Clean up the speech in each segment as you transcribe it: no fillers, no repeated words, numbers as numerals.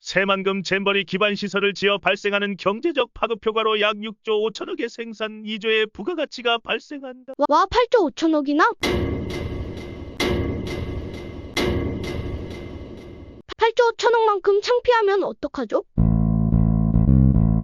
새만금 잼버리 기반 시설을 지어 발생하는 경제적 파급 효과로 약 6조 5천억의 생산 2조의 부가가치가 발생한다. 와, 8조 5천억이나? 8조 5천억만큼 창피하면 어떡하죠?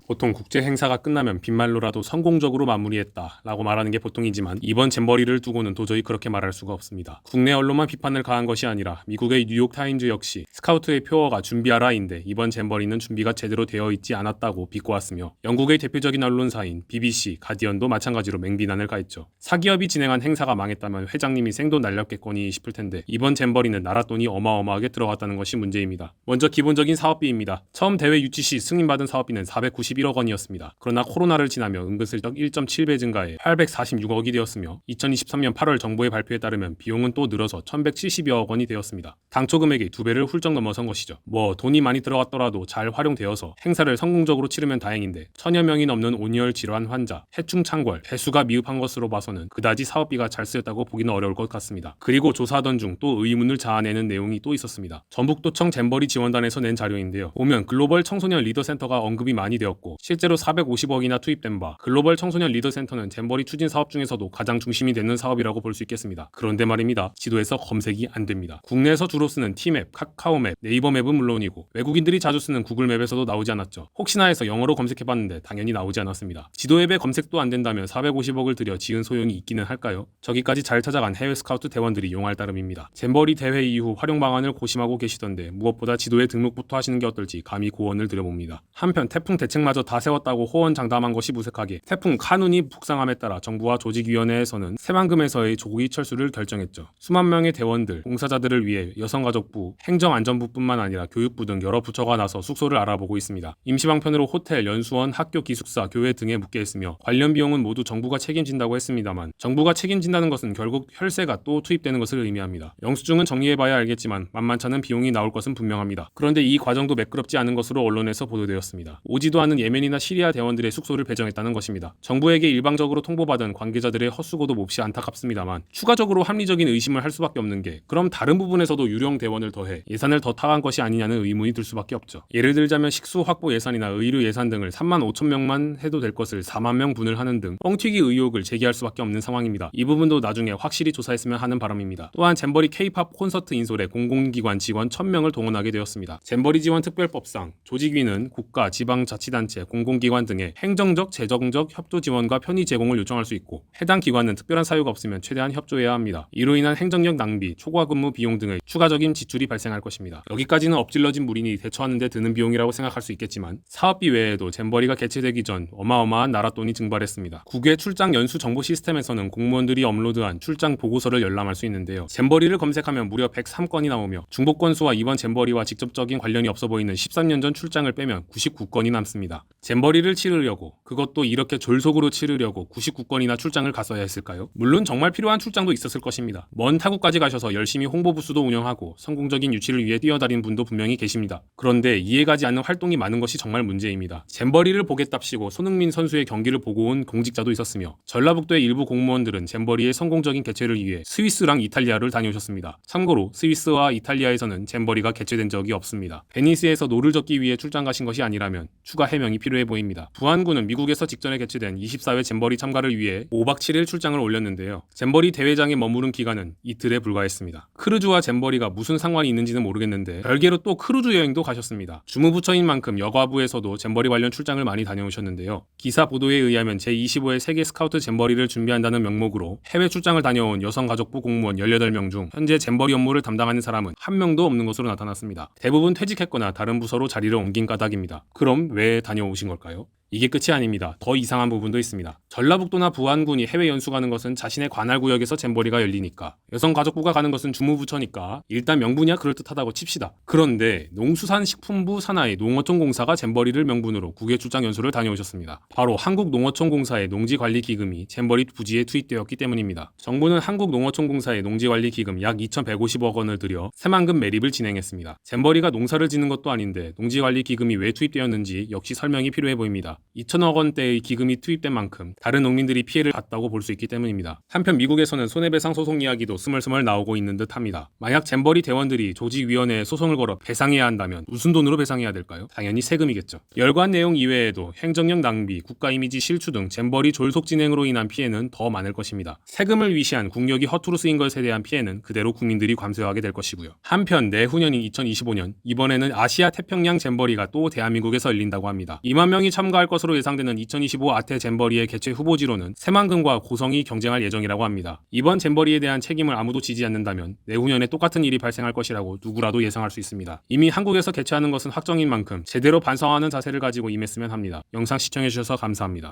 보통 국제 행사가 끝나면 빈말로라도 성공적으로 마무리했다 라고 말하는 게 보통이지만 이번 잼버리를 두고는 도저히 그렇게 말할 수가 없습니다. 국내 언론만 비판을 가한 것이 아니라 미국의 뉴욕타임즈 역시 스카우트의 표어가 준비하라인데 이번 잼버리는 준비가 제대로 되어 있지 않았다고 비꼬았으며 영국의 대표적인 언론사인 BBC, 가디언도 마찬가지로 맹비난을 가했죠. 사기업이 진행한 행사가 망했다면 회장님이 생돈 날렸겠거니 싶을 텐데 이번 잼버리는 나라 돈이 어마어마하게 들어갔다는 것이 문제입니다. 먼저 기본적인 사업비입니다. 처음 대회 유치 시 승인받은 사업비는 491억 원이었습니다. 그러나 코로나를 지나며 은근슬쩍 1.7배 증가해 846억이 되었으며 2023년 8월 정부의 발표에 따르면 비용은 또 늘어서 1170여억 원이 되었습니다. 당초 금액이 2배를 훌쩍 넘어선 것이죠. 돈이 많이 들어갔더라도 잘 활용되어서 행사를 성공적으로 치르면 다행인데 천여 명이 넘는 온열 질환 환자, 해충 창궐, 배수가 미흡한 것으로 봐서는 그다지 사업비가 잘 쓰였다고 보기는 어려울 것 같습니다. 그리고 조사하던 중 또 의문을 자아내는 내용이 또 있었습니다. 전북도청 잼버리 지원단에서 낸 자료인데요. 보면 글로벌 청소년 리더센터가 언급이 많이 되었고 실제로 450억이나 투입된 바 글로벌 청소년 리더센터는 잼버리 추진 사업 중에서도 가장 중심이 되는 사업이라고 볼 수 있겠습니다. 그런데 말입니다. 지도에서 검색이 안 됩니다. 국내에서 주로 쓰는 티맵, 카카오맵, 네이버맵은 물론이고 외국인들이 자주 쓰는 구글맵에서도 나오지 않았죠. 혹시나 해서 영어로 검색해봤는데 당연히 나오지 않았습니다. 지도 앱에 검색도 안 된다면 450억을 들여 지은 소용이 있기는 할까요? 저기까지 잘 찾아간 해외 스카우트 대원들이 용할 따름입니다. 잼버리 대회 이후 활용 방안을 고심하고 계시던데 무엇보다 지도에 등록부터 하시는 게 어떨지 감히 고언을 드려봅니다. 한편 태풍 대책마저 다 세웠다고 호언장담한 것이 무색하게 태풍 카눈이 북상함에 따라 정부와 조직위원회에서는 새만금에서의 조기 철수를 결정했죠. 수만 명의 대원들, 봉사자들을 위해 여성가족부, 행정안전부뿐만 아니라 교육부 등 여러 부처가 나서 숙소를 알아보고 있습니다. 임시방편으로 호텔, 연수원, 학교, 기숙사, 교회 등에 묵게 했으며 관련 비용은 모두 정부가 책임진다고 했습니다만 정부가 책임진다는 것은 결국 혈세가 또 투입되는 것을 의미합니다. 영수증은 정리해봐야 알겠지만 만만찮은 비용이 나올 것은 분명합니다. 그런데 이 과정도 매끄럽지 않은 것으로 언론에서 보도되었습니다. 오지도 않은 예멘이나 시리아 대원들의 숙소를 배정했다는 것입니다. 정부에게 일방적으로 통보받은 관계자들의 헛수고도 몹시 안타깝습니다만 추가적으로 합리적인 의심을 할 수밖에 없는 게 그럼 다른 부분에서도 유령 대원을 더해 예산을 더 타간 것이 아니냐는 의문이 들 수밖에 없죠. 예를 들자면 식수 확보 예산이나 의료 예산 등을 3만 5천 명만 해도 될 것을 4만 명 분을 하는 등 뻥튀기 의혹을 제기할 수밖에 없는 상황입니다. 이 부분도 나중에 확실히 조사했으면 하는 바람입니다. 또한 잼버리 K-팝 콘서트 인솔에 공공기관 직원 1000명을 동원하게 되었습니다. 잼버리 지원 특별법상 조직위는 국가, 지방자치단체, 공공기관 등의 행정적, 재정적 협조 지원과 편의 제공을 요청할 수 있고 해당 기관은 특별한 사유가 없으면 최대한 협조해야 합니다. 이로 인한 행정력 낭비, 초과 근무 비용 등의 추가적인 지출이 발생할 것입니다. 여기까지는 엎질러진 무리니 대처하는 데 드는 비용이라고 생각할 수 있겠지만 사업비 외에도 잼버리가 개최되기 전 어마어마한 나라 돈이 증발했습니다. 국외 출장 연수 정보 시스템에서는 공무원들이 업로드한 출장 보고서를 열람할 수 있는데요. 잼버리를 검색하면 무려 103건이 나오며 중복 건수와 이번 잼버리와 직접적인 관련이 없어 보이는 13년 전 출장을 빼면 99건이 남습니다. 잼버리를 치르려고 그것도 이렇게 졸속으로 치르려고 99건이나 출장을 갔어야 했을까요? 물론 정말 필요한 출장도 있었을 것입니다. 먼 타국까지 가셔서 열심히 홍보 부스도 운영하고 성공적인 유치를 위해 뛰어다닌 분도 분명히 계십니다. 그런데 이해가지 않는 활동이 많은 것이 정말 문제입니다. 잼버리를 보겠답시고 손흥민 선수의 경기를 보고 온 공직자도 있었으며 전라북도의 일부 공무원들은 잼버리의 성공적인 개최를 위해 스위스랑 이탈리아를 다녀오셨습니다. 참고로 스위스와 이탈리아에서는 잼버리가 개최된 적이 없습니다. 베니스에서 노를 젓기 위해 출장 가신 것이 아니라면 추가 해명이 필요해 보입니다. 부안군은 미국에서 직전에 개최된 24회 잼버리 참가를 위해 5박 7일 출장을 올렸는데요. 잼버리 대회장에 머무른 기간은 이틀에 불과했습니다. 크루즈와 잼버리가 무슨 상관이 있는지는 모르겠는데 별개로 또 크루즈 여행도 가셨습니다. 주무부처인 만큼 여가부에서도 잼버리 관련 출장을 많이 다녀오셨는데요. 기사 보도에 의하면 제25회 세계 스카우트 잼버리를 준비한다는 명목으로 해외 출장을 다녀온 여성가족부 공무원 18명 중 현재 잼버리 업무를 담당하는 사람은 한 명도 없는 것으로 나타났습니다. 대부분 퇴직했거나 다른 부서로 자리를 옮긴 까닭입니다. 그럼 왜 다녀오신 걸까요? 이게 끝이 아닙니다. 더 이상한 부분도 있습니다. 전라북도나 부안군이 해외 연수 가는 것은 자신의 관할구역에서 잼버리가 열리니까 여성가족부가 가는 것은 주무부처니까 일단 명분이야 그럴듯하다고 칩시다. 그런데 농수산식품부 산하의 농어촌공사가 잼버리를 명분으로 국외 출장 연수를 다녀오셨습니다. 바로 한국농어촌공사의 농지관리기금이 잼버리 부지에 투입되었기 때문입니다. 정부는 한국농어촌공사의 농지관리기금 약 2,150억 원을 들여 새만금 매립을 진행했습니다. 잼버리가 농사를 짓는 것도 아닌데 농지관리기금이 왜 투입되었는지 역시 설명이 필요해 보입니다. 2천억 원대의 기금이 투입된 만큼 다른 농민들이 피해를 봤다고 볼 수 있기 때문입니다. 한편 미국에서는 손해배상 소송 이야기도 스멀스멀 나오고 있는 듯합니다. 만약 잼버리 대원들이 조직위원회에 소송을 걸어 배상해야 한다면 무슨 돈으로 배상해야 될까요? 당연히 세금이겠죠. 열거한 내용 이외에도 행정력 낭비, 국가 이미지 실추 등 잼버리 졸속 진행으로 인한 피해는 더 많을 것입니다. 세금을 위시한 국력이 허투루 쓰인 것에 대한 피해는 그대로 국민들이 감수하게 될 것이고요. 한편 내후년인 2025년 이번에는 아시아 태평양 잼버리가 또 대한민국에서 열린다고 합니다. 2만 명이 참가할 것으로 예상되는 2025 아태 잼버리의 개최 후보지로는 새만금과 고성이 경쟁할 예정이라고 합니다. 이번 잼버리에 대한 책임을 아무도 지지 않는다면 내후년에 똑같은 일이 발생할 것이라고 누구라도 예상할 수 있습니다. 이미 한국에서 개최하는 것은 확정인 만큼 제대로 반성하는 자세를 가지고 임했으면 합니다. 영상 시청해주셔서 감사합니다.